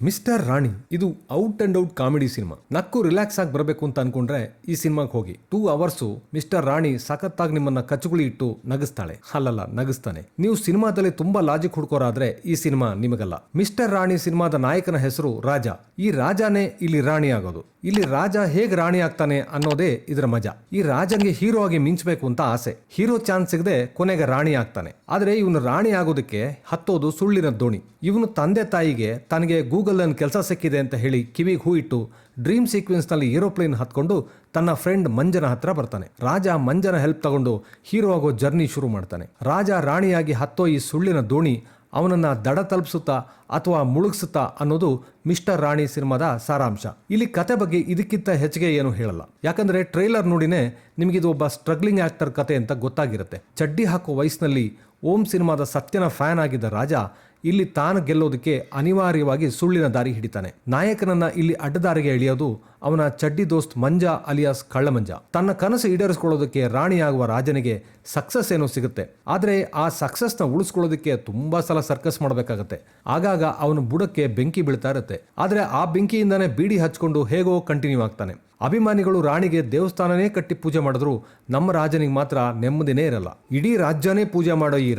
Mister ರಾಣಿ ಇದು out and out comedy cinema. ನಕ್ಕು relax ಆಗಿ ಬರಬೇಕು ಅಂತ ಅನ್ಕೊಂಡ್ರೆ ಈ ಸಿನಿಮಾಗೆ ಹೋಗಿ. 2 ಅವರ್ಸ್ ಮಿಸ್ಟರ್ ರಾಣಿ ಸಖತ್ತಾಗಿ ನಿಮ್ಮನ್ನ ಕಚ್ಚುಗುಳಿ ಇಟ್ಟು ನಗಿಸ್ತಾಳೆ. ಅಲ್ಲಲ್ಲ, ನಗಿಸ್ತಾನೆ. ನೀವು ಸಿನಿಮಾದಲ್ಲಿ ತುಂಬಾ ಲಾಜಿಕ್ ಹುಡ್ಕೋರಾದ್ರೆ ಈ ಸಿನಿಮಾ ನಿಮಗಲ್ಲ. ಮಿಸ್ಟರ್ ರಾಣಿ ಸಿನಿಮಾದ ನಾಯಕನ ಹೆಸರು ರಾಜ. ಈ ರಾಜನೇ ಇಲ್ಲಿ ರಾಣಿ ಆಗೋದು. ಇಲ್ಲಿ ರಾಜ ಹೇಗೆ ರಾಣಿ ಆಗ್ತಾನೆ ಅನ್ನೋದೇ ಇದರ ಮಜಾ. ಈ ರಾಜನ್ಗೆ ಹೀರೋ ಆಗಿ ಮಿಂಚಬೇಕು ಅಂತ ಆಸೆ. ಹೀರೋ ಚಾನ್ಸ್ ಸಿಗದೆ ಕೊನೆಗೆ ರಾಣಿ ಆಗ್ತಾನೆ. ಆದ್ರೆ ಇವನು ರಾಣಿ ಆಗೋದಕ್ಕೆ ಹತ್ತೋದು ಸುಳ್ಳಿನ ದೋಣಿ. ಇವನು ತಂದೆ ತಾಯಿಗೆ ತನಗೆ ಗೂಗಲ್ ಅನ್ನು ಕೆಲಸ ಸಿಕ್ಕಿದೆ ಅಂತ ಹೇಳಿ ಕಿವಿಗೆ ಹೂ ಇಟ್ಟು ಡ್ರೀಮ್ ಸೀಕ್ವೆನ್ಸ್ ನಲ್ಲಿ ಏರೋಪ್ಲೇನ್ ಹತ್ಕೊಂಡು ತನ್ನ ಫ್ರೆಂಡ್ ಮಂಜನ ಹತ್ರ ಬರ್ತಾನೆ. ರಾಜ ಮಂಜನ ಹೆಲ್ಪ್ ತಗೊಂಡು ಹೀರೋ ಆಗೋ ಜರ್ನಿ ಶುರು ಮಾಡ್ತಾನೆ. ರಾಜ ರಾಣಿಯಾಗಿ ಹತ್ತೋ ಈ ಸುಳ್ಳಿನ ದೋಣಿ ಅವನನ್ನ ದಡ ತಲುಪಿಸುತ್ತಾ ಅಥವಾ ಮುಳುಗಿಸುತ್ತಾ ಅನ್ನೋದು ಮಿಸ್ಟರ್ ರಾಣಿ ಸಿನಿಮಾದ ಸಾರಾಂಶ. ಇಲ್ಲಿ ಕತೆ ಬಗ್ಗೆ ಇದಕ್ಕಿಂತ ಹೆಚ್ಚಿಗೆ ಏನು ಹೇಳಲ್ಲ. ಯಾಕಂದ್ರೆ ಟ್ರೈಲರ್ ನೋಡಿನೇ ನಿಮಗಿದು ಒಬ್ಬ ಸ್ಟ್ರಗ್ಲಿಂಗ್ ಆಕ್ಟರ್ ಕತೆ ಅಂತ ಗೊತ್ತಾಗಿರುತ್ತೆ. ಚಡ್ಡಿ ಹಾಕೋ ವಯಸ್ಸಿನಲ್ಲಿ ಓಂ ಸಿನಿಮಾದ ಸತ್ಯನ ಫ್ಯಾನ್ ಆಗಿದ್ದ ರಾಜ ಇಲ್ಲಿ ತಾನು ಗೆಲ್ಲೋದಕ್ಕೆ ಅನಿವಾರ್ಯವಾಗಿ ಸುಳ್ಳಿನ ದಾರಿ ಹಿಡಿತಾನೆ. ನಾಯಕನನ್ನ ಇಲ್ಲಿ ಅಡ್ಡದಾರಿಗೆ ಎಳೆಯೋದು ಅವನ ಚಡ್ಡಿ ದೋಸ್ತ್ ಮಂಜ ಅಲಿಯಾಸ್ ಕಳ್ಳಮಂಜ. ತನ್ನ ಕನಸು ಈಡೇರಿಸ್ಕೊಳ್ಳೋದಕ್ಕೆ ರಾಣಿಯಾಗುವ ರಾಜನಿಗೆ ಸಕ್ಸಸ್ ಏನೋ ಸಿಗುತ್ತೆ. ಆದರೆ ಆ ಸಕ್ಸಸ್ನ ಉಳಿಸ್ಕೊಳ್ಳೋದಕ್ಕೆ ತುಂಬಾ ಸಲ ಸರ್ಕಸ್ ಮಾಡಬೇಕಾಗತ್ತೆ. ಆಗಾಗ ಅವನ ಬುಡಕ್ಕೆ ಬೆಂಕಿ ಬೀಳ್ತಾ ಇರುತ್ತೆ. ಆದರೆ ಆ ಬೆಂಕಿಯಿಂದಾನೇ ಬೀಡಿ ಹಚ್ಕೊಂಡು ಹೇಗೋ ಕಂಟಿನ್ಯೂ ಆಗ್ತಾನೆ. ಅಭಿಮಾನಿಗಳು ರಾಣಿಗೆ ದೇವಸ್ಥಾನನೇ ಕಟ್ಟಿ ಪೂಜೆ ಮಾಡಿದ್ರು ನಮ್ಮ ರಾಜನಿಗೆ ಮಾತ್ರ ನೆಮ್ಮದಿನೇ ಇರಲ್ಲ. ಇಡೀ ರಾಜ್ಯನೇ ಪೂಜೆ ಮಾಡೋ ಈ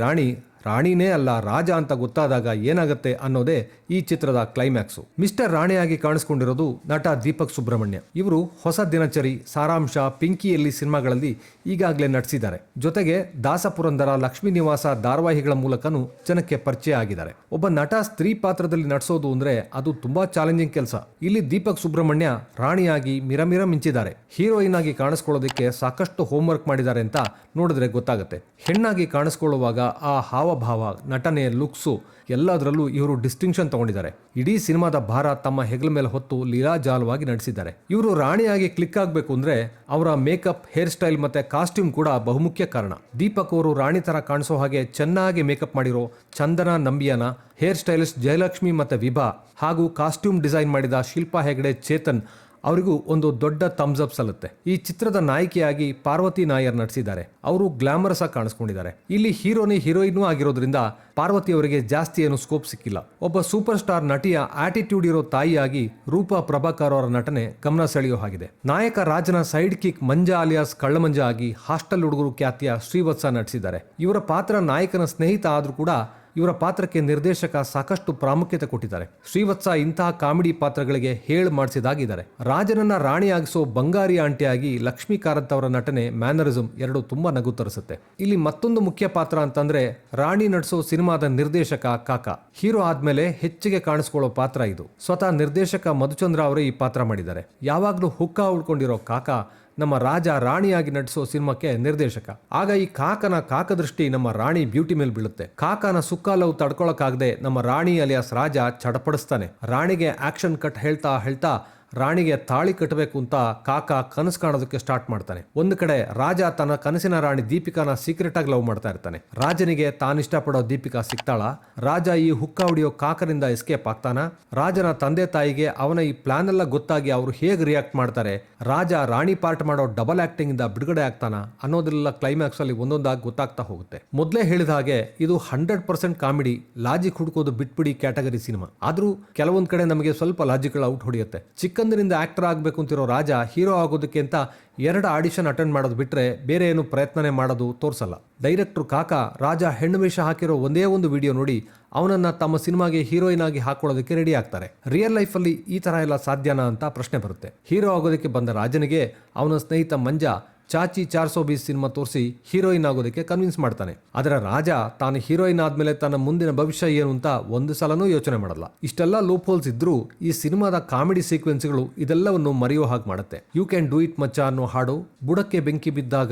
ರಾಣಿನೇ ಅಲ್ಲ ರಾಜ ಅಂತ ಗೊತ್ತಾದಾಗ ಏನಾಗುತ್ತೆ ಅನ್ನೋದೇ ಈ ಚಿತ್ರದ ಕ್ಲೈಮ್ಯಾಕ್ಸು. ಮಿಸ್ಟರ್ ರಾಣಿಯಾಗಿ ಕಾಣಿಸ್ಕೊಂಡಿರೋದು ನಟ ದೀಪಕ್ ಸುಬ್ರಹ್ಮಣ್ಯ. ಇವರು ಹೊಸ ದಿನಚರಿ, ಸಾರಾಂಶ, ಪಿಂಕಿಯಲ್ಲಿ ಸಿನಿಮಾಗಳಲ್ಲಿ ಈಗಾಗಲೇ ನಟಿಸಿದ್ದಾರೆ. ಜೊತೆಗೆ ದಾಸಪುರಂದರ, ಲಕ್ಷ್ಮೀ ನಿವಾಸ ಧಾರಾವಾಹಿಗಳ ಮೂಲಕನೂ ಜನಕ್ಕೆ ಪರಿಚಯ ಆಗಿದ್ದಾರೆ. ಒಬ್ಬ ನಟ ಸ್ತ್ರೀ ಪಾತ್ರದಲ್ಲಿ ನಟಿಸೋದು ಅಂದ್ರೆ ಅದು ತುಂಬಾ ಚಾಲೆಂಜಿಂಗ್ ಕೆಲಸ. ಇಲ್ಲಿ ದೀಪಕ್ ಸುಬ್ರಹ್ಮಣ್ಯ ರಾಣಿಯಾಗಿ ಮಿರಮಿರ ಮಿಂಚಿದ್ದಾರೆ. ಹೀರೋಯಿನ್ ಆಗಿ ಕಾಣಿಸ್ಕೊಳ್ಳೋದಕ್ಕೆ ಸಾಕಷ್ಟು ಹೋಮ್ವರ್ಕ್ ಮಾಡಿದ್ದಾರೆ ಅಂತ ನೋಡಿದ್ರೆ ಗೊತ್ತಾಗುತ್ತೆ. ಹೆಣ್ಣಾಗಿ ಕಾಣಿಸ್ಕೊಳ್ಳುವಾಗ ಆ ಹಾವಭಾವ, ನಟನೆ, ಲುಕ್ಸು ಎಲ್ಲದರಲ್ಲೂ ಇವರು ಡಿಸ್ಟಿಂಕ್ಷನ್ ತಗೊಂಡಿದ್ದಾರೆ. ಇಡೀ ಸಿನಿಮಾದ ಭಾರ ತಮ್ಮ ಹೆಗಲ ಮೇಲೆ ಹೊತ್ತು ಲೀಲಾಜಾಲವಾಗಿ ನಡೆಸಿದ್ದಾರೆ. ಇವರು ರಾಣಿಯಾಗಿ ಕ್ಲಿಕ್ ಆಗಬೇಕು ಅಂದ್ರೆ ಅವರ ಮೇಕಪ್, ಹೇರ್ ಸ್ಟೈಲ್ ಮತ್ತೆ ಕಾಸ್ಟ್ಯೂಮ್ ಕೂಡ ಬಹುಮುಖ್ಯ ಕಾರಣ. ದೀಪಕ್ ಅವರು ರಾಣಿ ತರ ಕಾಣಿಸೋ ಹಾಗೆ ಚೆನ್ನಾಗಿ ಮೇಕಪ್ ಮಾಡಿರೋ ಚಂದನ ನಂಬಿಯನ, ಹೇರ್ ಸ್ಟೈಲಿಸ್ಟ್ ಜಯಲಕ್ಷ್ಮಿ ಮತ್ತೆ ವಿಭಾ ಹಾಗೂ ಕಾಸ್ಟ್ಯೂಮ್ ಡಿಸೈನ್ ಮಾಡಿದ ಶಿಲ್ಪಾ ಹೆಗ್ಡೆ, ಚೇತನ್ ಅವರಿಗೂ ಒಂದು ದೊಡ್ಡ ಥಮ್ಸ್ ಅಪ್ ಸಲ್ಲುತ್ತೆ. ಈ ಚಿತ್ರದ ನಾಯಕಿಯಾಗಿ ಪಾರ್ವತಿ ನಾಯರ್ ನಟಿಸಿದ್ದಾರೆ. ಅವರು ಗ್ಲಾಮರಸ್ ಆಗಿ ಕಾಣಿಸ್ಕೊಂಡಿದ್ದಾರೆ. ಇಲ್ಲಿ ಹೀರೋನೇ ಹೀರೋಯಿನ್ ಆಗಿರೋದ್ರಿಂದ ಪಾರ್ವತಿ ಅವರಿಗೆ ಜಾಸ್ತಿ ಏನು ಸ್ಕೋಪ್ ಸಿಕ್ಕಿಲ್ಲ. ಒಬ್ಬ ಸೂಪರ್ ಸ್ಟಾರ್ ನಟಿಯ ಆಟಿಟ್ಯೂಡ್ ಇರೋ ತಾಯಿಯಾಗಿ ರೂಪಾ ಪ್ರಭಾಕರ್ ಅವರ ನಟನೆ ಗಮನ ಸೆಳೆಯೋ ಹಾಗಿದೆ. ನಾಯಕ ರಾಜನ ಸೈಡ್ ಕಿಕ್ ಮಂಜ ಅಲಿಯಾಸ್ ಕಳ್ಳಮಂಜ ಆಗಿ ಹಾಸ್ಟೆಲ್ ಹುಡುಗರು ಖ್ಯಾತಿಯ ಶ್ರೀವತ್ಸ ನಟಿಸಿದ್ದಾರೆ. ಇವರ ಪಾತ್ರ ನಾಯಕನ ಸ್ನೇಹಿತ ಆದ್ರೂ ಕೂಡ ಇವರ ಪಾತ್ರಕ್ಕೆ ನಿರ್ದೇಶಕ ಸಾಕಷ್ಟು ಪ್ರಾಮುಖ್ಯತೆ ಕೊಟ್ಟಿದ್ದಾರೆ. ಶ್ರೀವತ್ಸ ಇಂತಹ ಕಾಮಿಡಿ ಪಾತ್ರಗಳಿಗೆ ಹೇಳು ಮಾಡಿಸಿದಾಗಿದ್ದಾರೆ. ರಾಜನನ್ನ ರಾಣಿಯಾಗಿಸೋ ಬಂಗಾರಿ ಆಂಟಿಯಾಗಿ ಲಕ್ಷ್ಮೀ ಕಾರಂತ್ ಅವರ ನಟನೆ, ಮ್ಯಾನರಿಸಂ ಎರಡು ತುಂಬಾ ನಗು ತರಿಸುತ್ತೆ. ಇಲ್ಲಿ ಮತ್ತೊಂದು ಮುಖ್ಯ ಪಾತ್ರ ಅಂತಂದ್ರೆ ರಾಣಿ ನಟಿಸೋ ಸಿನಿಮಾದ ನಿರ್ದೇಶಕ ಕಾಕಾ. ಹೀರೋ ಆದ್ಮೇಲೆ ಹೆಚ್ಚಿಗೆ ಕಾಣಿಸ್ಕೊಳ್ಳೋ ಪಾತ್ರ ಇದು. ಸ್ವತಃ ನಿರ್ದೇಶಕ ಮಧುಚಂದ್ರ ಅವರೇ ಈ ಪಾತ್ರ ಮಾಡಿದ್ದಾರೆ. ಯಾವಾಗ್ಲೂ ಹುಕ್ಕ ಉಳ್ಕೊಂಡಿರೋ ಕಾಕಾ ನಮ್ಮ ರಾಜ ರಾಣಿಯಾಗಿ ನಟಿಸೋ ಸಿನಿಮಾಕ್ಕೆ ನಿರ್ದೇಶಕ. ಆಗ ಈ ಕಾಕನ ಕಾಕದೃಷ್ಟಿ ನಮ್ಮ ರಾಣಿ ಬ್ಯೂಟಿ ಮೇಲೆ ಬೀಳುತ್ತೆ. ಕಾಕನ ಸುಕ್ಕ ಲವ್ ತಡ್ಕೊಳಕ್ಕಾಗದೆ ನಮ್ಮ ರಾಣಿ ಅಲಿಯಾಸ್ ರಾಜ ಚಡಪಡಿಸ್ತಾನೆ. ರಾಣಿಗೆ ಆಕ್ಷನ್ ಕಟ್ ಹೇಳ್ತಾ ರಾಣಿಗೆ ತಾಳಿ ಕಟ್ಟಬೇಕು ಅಂತ ಕಾಕ ಕನಸು ಕಾಣೋದಕ್ಕೆ ಸ್ಟಾರ್ಟ್ ಮಾಡ್ತಾನೆ. ಒಂದು ಕಡೆ ರಾಜ ತನ್ನ ಕನಸಿನ ರಾಣಿ ದೀಪಿಕಾನ ಸೀಕ್ರೆಟ್ ಆಗಿ ಲವ್ ಮಾಡ್ತಾ ಇರ್ತಾನೆ. ರಾಜನಿಗೆ ತಾನಿಷ್ಟಪಡೋ ದೀಪಿಕಾ ಸಿಗ್ತಾಳ? ರಾಜ ಈ ಹುಕ್ಕ ಹೊಡಿಯೋ ಕಾಕನಿಂದ ಎಸ್ಕೇಪ್ ಆಗ್ತಾನ? ರಾಜನ ತಂದೆ ತಾಯಿಗೆ ಅವನ ಈ ಪ್ಲಾನ್ ಎಲ್ಲ ಗೊತ್ತಾಗಿ ಅವರು ಹೇಗೆ ರಿಯಾಕ್ಟ್ ಮಾಡ್ತಾರೆ? ರಾಜ ರಾಣಿ ಪಾರ್ಟ್ ಮಾಡೋ ಡಬಲ್ ಆಕ್ಟಿಂಗ್ ಇಂದ ಬಿಡುಗಡೆ ಆಗ್ತಾನ ಅನ್ನೋದೆಲ್ಲ ಕ್ಲೈಮ್ಯಾಕ್ಸ್ ಅಲ್ಲಿ ಒಂದೊಂದಾಗಿ ಗೊತ್ತಾಗ್ತಾ ಹೋಗುತ್ತೆ. ಮೊದಲೇ ಹೇಳಿದ ಹಾಗೆ ಇದು 100% ಕಾಮಿಡಿ, ಲಾಜಿಕ್ ಹುಡುಕೋದು ಬಿಟ್ಬಿಡಿ ಕ್ಯಾಟಗರಿ ಸಿನಿಮಾ. ಆದ್ರೂ ಕೆಲವೊಂದ್ ಕಡೆ ನಮಗೆ ಸ್ವಲ್ಪ ಲಾಜಿಕಲ್ ಔಟ್ ಹೊಡೆಯುತ್ತೆ. ಚಿಕ್ಕಂದಿನಿಂದ ಆಕ್ಟರ್ ಆಗಬೇಕು ಅಂತಿರೋ ರಾಜ ಹೀರೋ ಆಗೋದಕ್ಕೆ ಅಂತ 2 ಆಡಿಷನ್ ಅಟೆಂಡ್ ಮಾಡೋದು ಬಿಟ್ರೆ ಬೇರೆ ಏನು ಪ್ರಯತ್ನನೇ ಮಾಡೋದು ತೋರಿಸಲ್ಲ. ಡೈರೆಕ್ಟರ್ ಕಾಕಾ ರಾಜ ಹೆಣ್ಣು ವೇಷ ಹಾಕಿರೋ ಒಂದೇ ಒಂದು ವಿಡಿಯೋ ನೋಡಿ ಅವನನ್ನ ತಮ್ಮ ಸಿನಿಮಾಗೆ ಹೀರೋಯಿನ್ ಆಗಿ ಹಾಕೊಳ್ಳೋದಕ್ಕೆ ರೆಡಿ ಆಗ್ತಾರೆ. ರಿಯಲ್ ಲೈಫ್ ಅಲ್ಲಿ ಈ ತರ ಎಲ್ಲ ಸಾಧ್ಯನಾ ಅಂತ ಪ್ರಶ್ನೆ ಬರುತ್ತೆ. ಹೀರೋ ಆಗೋದಕ್ಕೆ ಬಂದ ರಾಜನಿಗೆ ಅವನ ಸ್ನೇಹಿತ ಮಂಜ ಚಾಚಿ 420 ಸಿನಿಮಾ ತೋರಿಸಿ ಹೀರೋಯಿನ್ ಆಗೋದಕ್ಕೆ ಕನ್ವಿನ್ಸ್ ಮಾಡ್ತಾನೆ. ಆದರೆ ರಾಜ ತಾನು ಹೀರೋಯಿನ್ ಆದ್ಮೇಲೆ ತನ್ನ ಮುಂದಿನ ಭವಿಷ್ಯ ಏನು ಅಂತ ಒಂದು ಸಲನೂ ಯೋಚನೆ ಮಾಡಲ್ಲ. ಇಷ್ಟೆಲ್ಲ ಲೂಪ್ ಹೋಲ್ಸ್ ಇದ್ರೂ ಈ ಸಿನಿಮಾದ ಕಾಮಿಡಿ ಸೀಕ್ವೆನ್ಸ್ಗಳು ಇದೆಲ್ಲವನ್ನು ಮರೆಯೋ ಹಾಗೆ ಮಾಡುತ್ತೆ. ಯು ಕ್ಯಾನ್ ಡೂ ಇಟ್ ಮಚ್ಚ ಅನ್ನೋ ಹಾಡು, ಬುಡಕ್ಕೆ ಬೆಂಕಿ ಬಿದ್ದಾಗ,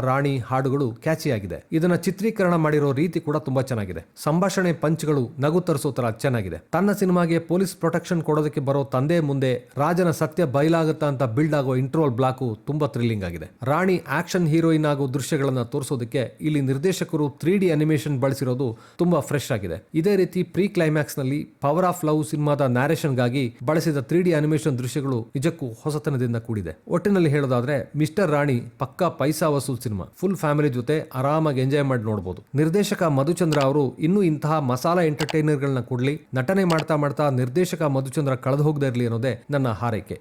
ರಾಣಿ ಹಾಡುಗಳು ಕ್ಯಾಚಿಯಾಗಿದೆ. ಇದನ್ನ ಚಿತ್ರೀಕರಣ ಮಾಡಿರೋ ರೀತಿ ಕೂಡ ತುಂಬಾ ಚೆನ್ನಾಗಿದೆ. ಸಂಭಾಷಣೆ ಪಂಚ್ಗಳು ನಗು ತರಿಸೋ ತರ ಚೆನ್ನಾಗಿದೆ. ತನ್ನ ಸಿನಿಮಾಗೆ ಪೊಲೀಸ್ ಪ್ರೊಟೆಕ್ಷನ್ ಕೊಡೋದಕ್ಕೆ ಬರೋ ತಂದೆ ಮುಂದೆ ರಾಜನ ಸತ್ಯ ಬಯಲಾಗುತ್ತಾ ಅಂತ ಬಿಲ್ಡ್ ಆಗೋ ಇಂಟ್ರೋಲ್ ಬ್ಲಾಕು ತುಂಬಾ ಥ್ರಿಲ್ಲಿಂಗ್ ಆಗಿದೆ. ರಾಣಿ ಆಕ್ಷನ್ ಹೀರೋಯಿನ್ ಆಗೋ ದೃಶ್ಯಗಳನ್ನ ತೋರಿಸೋದಕ್ಕೆ ಇಲ್ಲಿ ನಿರ್ದೇಶಕರು 3D ಅನಿಮೇಷನ್ ಬಳಸಿರೋದು ತುಂಬಾ ಫ್ರೆಶ್ ಆಗಿದೆ. ಇದೇ ರೀತಿ ಪ್ರೀ ಕ್ಲೈಮ್ಯಾಕ್ಸ್ ನಲ್ಲಿ ಪವರ್ ಆಫ್ ಲವ್ ಸಿನಿಮಾದ ನ್ಯಾರೇಷನ್ಗಾಗಿ ಬಳಸಿದ 3D ಅನಿಮೇಷನ್ ದೃಶ್ಯಗಳು ನಿಜಕ್ಕೂ ಹೊಸತನದಿಂದ ಕೂಡಿದೆ. ಒಟ್ಟಿನಲ್ಲಿ ಹೇಳೋದಾದ್ರೆ ಮಿಸ್ಟರ್ ರಾಣಿ ಪಕ್ಕಾ ಪೈಸಾ ವಸೂಲ್ ಸಿನಿಮಾ. ಫುಲ್ ಫ್ಯಾಮಿಲಿ ಜೊತೆ ಆರಾಮಾಗಿ ಎಂಜಾಯ್ ಮಾಡಿ ನೋಡಬಹುದು. ನಿರ್ದೇಶಕ ಮಧುಚಂದ್ರ ಅವರು ಇನ್ನೂ ಇಂತಹ ಮಸಾಲಾ ಎಂಟರ್ಟೈನರ್ ಗಳನ್ನ ಕೊಡ್ಲಿ, ನಟನೆ ಮಾಡ್ತಾ ಮಾಡ್ತಾ ನಿರ್ದೇಶಕ ಮಧುಚಂದ್ರ ಕಳೆದು ಹೋಗದೇ ಇರಲಿ ಅನ್ನೋದೇ ನನ್ನ ಹಾರೈಕೆ.